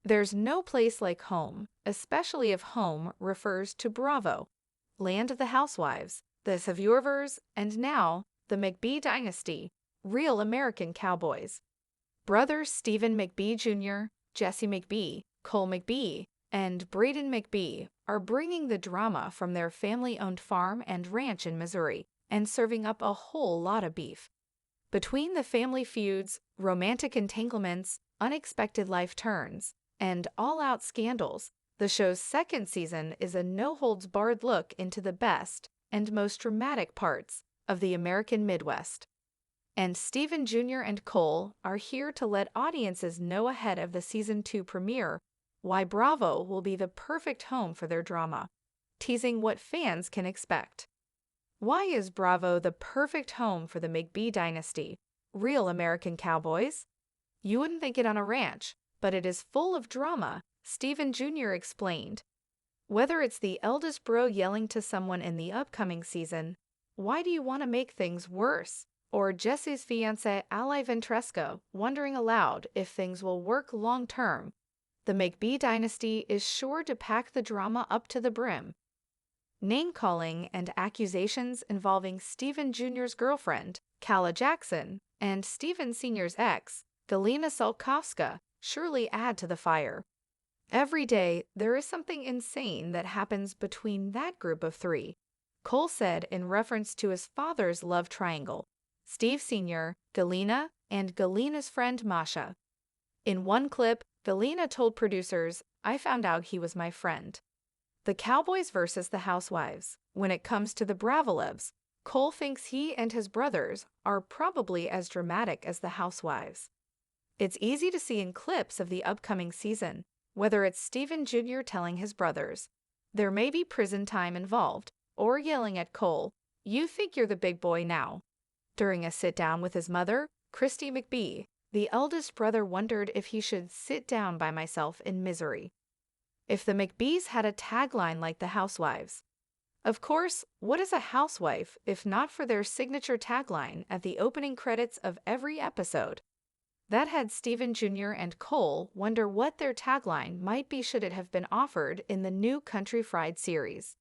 There's no place like home, especially if home refers to Bravo, land of the housewives, the Saviorvers, and now the McBee Dynasty, real American cowboys. Brothers Stephen McBee Jr., Jesse McBee, Cole McBee, and Braden McBee are bringing the drama from their family-owned farm and ranch in Missouri and serving up a whole lot of beef. Between the family feuds, romantic entanglements, unexpected life turns, and all-out scandals, the show's second season is a no-holds-barred look into the best and most dramatic parts of the American Midwest. And Stephen Jr. and Cole are here to let audiences know ahead of the Season 2 premiere why Bravo will be the perfect home for their drama, teasing what fans can expect. Why is Bravo the perfect home for the McBee Dynasty, real American cowboys? You wouldn't think it on a ranch, but it is full of drama, Stephen Jr. explained. Whether it's the eldest bro yelling to someone in the upcoming season, "Why do you want to make things worse?" or Jesse's fiancé Ali Ventresco wondering aloud if things will work long-term, the McBee Dynasty is sure to pack the drama up to the brim. Name-calling and accusations involving Stephen Jr.'s girlfriend, Kala Jackson, and Stephen Sr.'s ex, Galina Solkowska, surely add to the fire. Every day, there is something insane that happens between that group of three, Cole said in reference to his father's love triangle, Steve Sr., Galina, and Galina's friend Masha. In one clip, Galina told producers, "I found out he was my friend." The Cowboys versus the Housewives. When it comes to the Bravolebs, Cole thinks he and his brothers are probably as dramatic as the Housewives. It's easy to see in clips of the upcoming season, whether it's Stephen Jr. telling his brothers, there may be prison time involved, or yelling at Cole, "You think you're the big boy now." During a sit-down with his mother, Christy McBee, the eldest brother wondered if he should sit down by myself in misery. If the McBees had a tagline like the Housewives. Of course, what is a housewife if not for their signature tagline at the opening credits of every episode? That had Stephen Jr. and Cole wonder what their tagline might be should it have been offered in the new Country Fried series.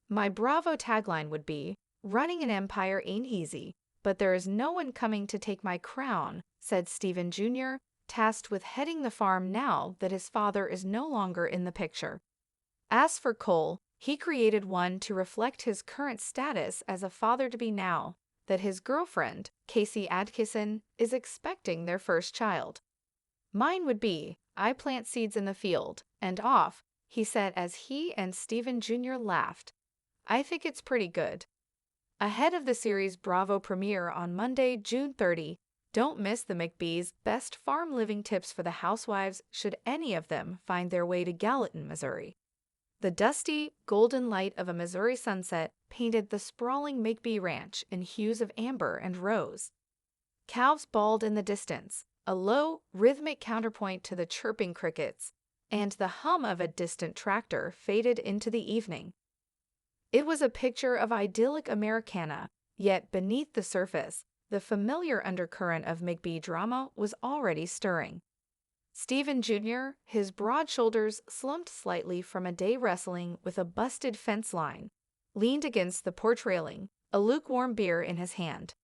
My Bravo tagline would be, "Running an empire ain't easy, but there is no one coming to take my crown," said Stephen Jr., tasked with heading the farm now that his father is no longer in the picture. As for Cole, he created one to reflect his current status as a father-to-be now that his girlfriend, Casey Adkisson, is expecting their first child. "Mine would be, I plant seeds in the field, and off," he said as he and Stephen Jr. laughed. "I think it's pretty good." Ahead of the series' Bravo premiere on Monday, June 30, don't miss the McBees' best farm living tips for the housewives should any of them find their way to Gallatin, Missouri. The dusty, golden light of a Missouri sunset painted the sprawling McBee Ranch in hues of amber and rose. Calves bawled in the distance, a low, rhythmic counterpoint to the chirping crickets, and the hum of a distant tractor faded into the evening. It was a picture of idyllic Americana, yet beneath the surface, the familiar undercurrent of McBee drama was already stirring. Stephen Jr., his broad shoulders slumped slightly from a day wrestling with a busted fence line, leaned against the porch railing, a lukewarm beer in his hand.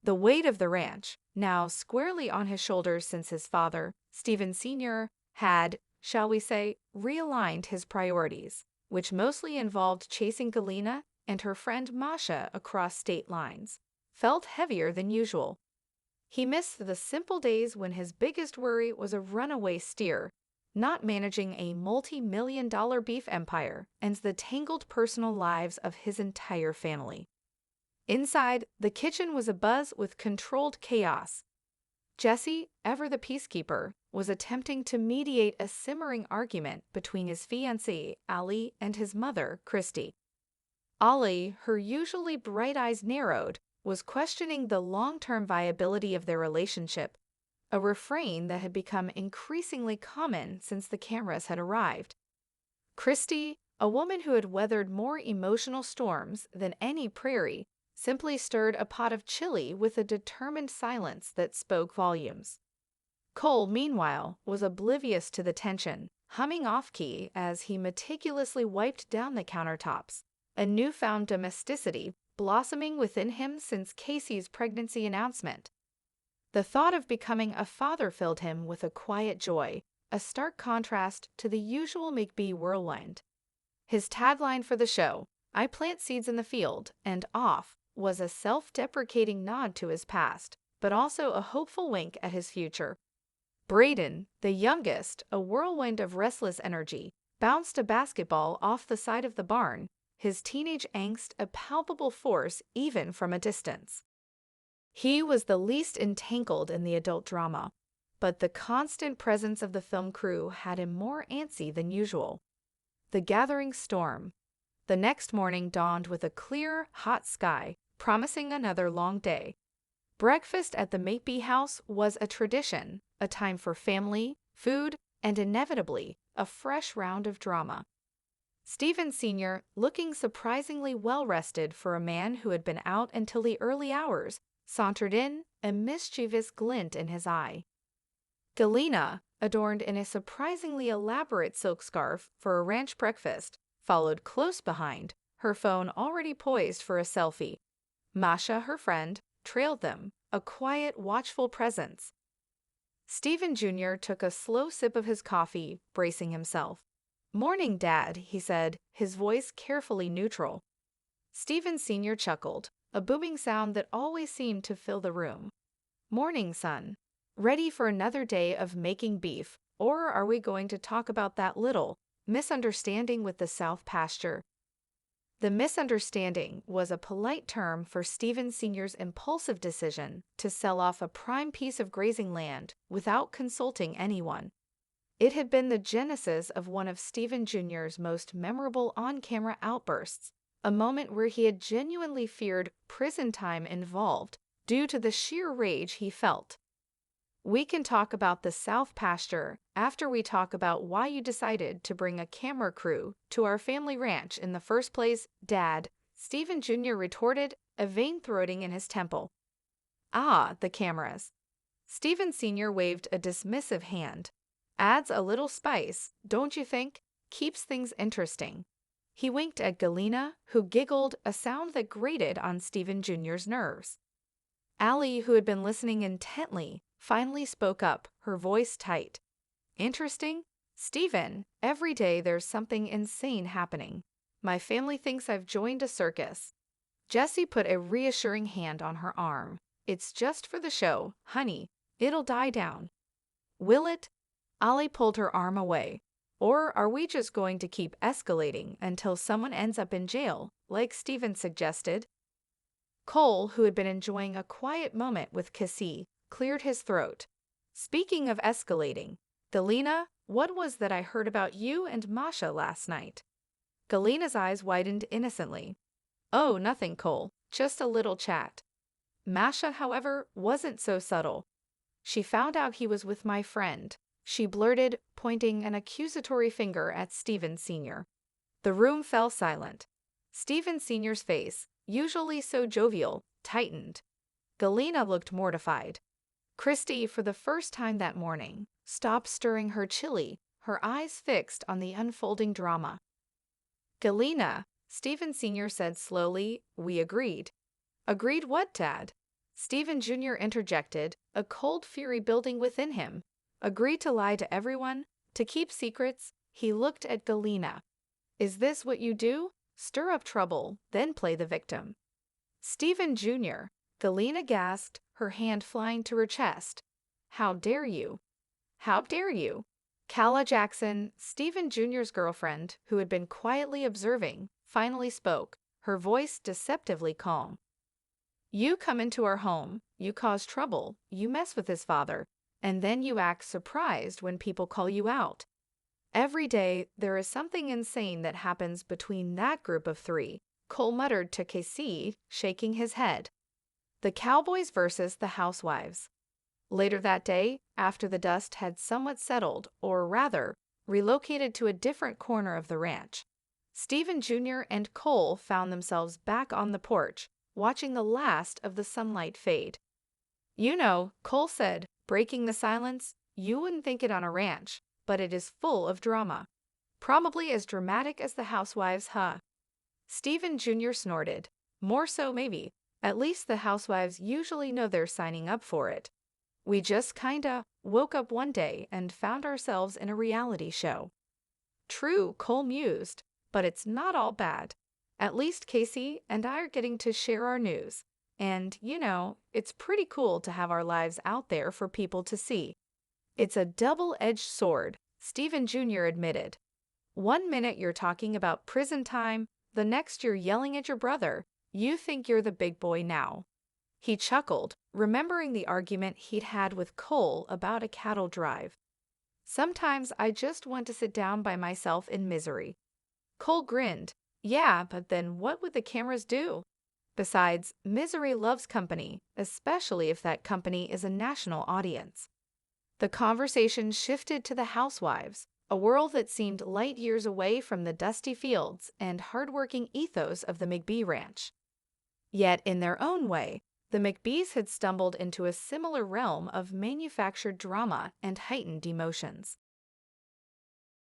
The weight of the ranch, now squarely on his shoulders since his father, Stephen Sr., had, shall we say, realigned his priorities, which mostly involved chasing Galina and her friend Masha across state lines, felt heavier than usual. He missed the simple days when his biggest worry was a runaway steer, not managing a multi-million-dollar beef empire, and the tangled personal lives of his entire family. Inside, the kitchen was abuzz with controlled chaos. Jesse, ever the peacekeeper, was attempting to mediate a simmering argument between his fiancée, Ali, and his mother, Christy. Ali, her usually bright eyes narrowed, was questioning the long-term viability of their relationship, a refrain that had become increasingly common since the cameras had arrived. Christy, a woman who had weathered more emotional storms than any prairie, simply stirred a pot of chili with a determined silence that spoke volumes. Cole, meanwhile, was oblivious to the tension, humming off-key as he meticulously wiped down the countertops, a newfound domesticity blossoming within him since Casey's pregnancy announcement. The thought of becoming a father filled him with a quiet joy, a stark contrast to the usual McBee whirlwind. His tagline for the show, "I plant seeds in the field, and off," was a self-deprecating nod to his past, but also a hopeful wink at his future. Braden, the youngest, a whirlwind of restless energy, bounced a basketball off the side of the barn, his teenage angst a palpable force even from a distance. He was the least entangled in the adult drama, but the constant presence of the film crew had him more antsy than usual. The gathering storm. The next morning dawned with a clear, hot sky, promising another long day. Breakfast at the McBee house was a tradition, a time for family, food, and inevitably, a fresh round of drama. Stephen Sr., looking surprisingly well-rested for a man who had been out until the early hours, sauntered in, a mischievous glint in his eye. Galena, adorned in a surprisingly elaborate silk scarf for a ranch breakfast, followed close behind, her phone already poised for a selfie. Masha, her friend, trailed them, a quiet, watchful presence. Stephen Jr. took a slow sip of his coffee, bracing himself. "Morning, Dad," he said, his voice carefully neutral. Stephen Sr. chuckled, a booming sound that always seemed to fill the room. "Morning, son. Ready for another day of making beef, or are we going to talk about that little misunderstanding with the South pasture?" The misunderstanding was a polite term for Stephen Sr.'s impulsive decision to sell off a prime piece of grazing land without consulting anyone. It had been the genesis of one of Stephen Jr.'s most memorable on-camera outbursts, a moment where he had genuinely feared prison time involved due to the sheer rage he felt. "We can talk about the South pasture after we talk about why you decided to bring a camera crew to our family ranch in the first place, Dad," Stephen Jr. retorted, a vein throating in his temple. "Ah, the cameras." Stephen Sr. waved a dismissive hand. "Adds a little spice, don't you think? Keeps things interesting." He winked at Galena, who giggled, a sound that grated on Stephen Jr.'s nerves. Allie, who had been listening intently, finally spoke up, her voice tight. "Interesting? Stephen, every day there's something insane happening. My family thinks I've joined a circus." Jessie put a reassuring hand on her arm. "It's just for the show, honey. It'll die down." "Will it?" Allie pulled her arm away. "Or are we just going to keep escalating until someone ends up in jail, like Stephen suggested?" Cole, who had been enjoying a quiet moment with Cassie, cleared his throat. "Speaking of escalating, Galena, what was that I heard about you and Masha last night?" Galena's eyes widened innocently. "Oh, nothing, Cole. Just a little chat." Masha, however, wasn't so subtle. "She found out he was with my friend," she blurted, pointing an accusatory finger at Stephen Sr. The room fell silent. Stephen Sr.'s face, usually so jovial, tightened. Galena looked mortified. Christy, for the first time that morning, stopped stirring her chili, her eyes fixed on the unfolding drama. "Galena," Stephen Sr. said slowly, "we agreed." "Agreed what, Dad?" Stephen Jr. interjected, a cold fury building within him. "Agreed to lie to everyone? To keep secrets?" He looked at Galena. "Is this what you do? Stir up trouble, then play the victim?" "Stephen Jr." Galena gasped, her hand flying to her chest. "How dare you? How dare you?" Calla Jackson, Stephen Jr.'s girlfriend, who had been quietly observing, finally spoke, her voice deceptively calm. "You come into our home, you cause trouble, you mess with his father, and then you act surprised when people call you out. Every day, there is something insane that happens between that group of three," Cole muttered to Casey, shaking his head. The Cowboys versus the Housewives. Later that day, after the dust had somewhat settled, or rather, relocated to a different corner of the ranch, Stephen Jr. and Cole found themselves back on the porch, watching the last of the sunlight fade. "You know," Cole said, breaking the silence, You wouldn't think it on a ranch, but it is full of drama. Probably as dramatic as the housewives, huh? Stephen Jr. snorted. More so, maybe. At least the housewives usually know they're signing up for it. We just kinda woke up one day and found ourselves in a reality show. True, Cole mused, but it's not all bad. At least Casey and I are getting to share our news. And, it's pretty cool to have our lives out there for people to see. It's a double-edged sword, Stephen Jr. admitted. One minute you're talking about prison time, the next you're yelling at your brother. You think you're the big boy now. He chuckled, remembering the argument he'd had with Cole about a cattle drive. Sometimes I just want to sit down by myself in misery. Cole grinned. Yeah, but then what would the cameras do? Besides, misery loves company, especially if that company is a national audience. The conversation shifted to the housewives, a world that seemed light years away from the dusty fields and hardworking ethos of the McBee Ranch. Yet, in their own way, the McBees had stumbled into a similar realm of manufactured drama and heightened emotions.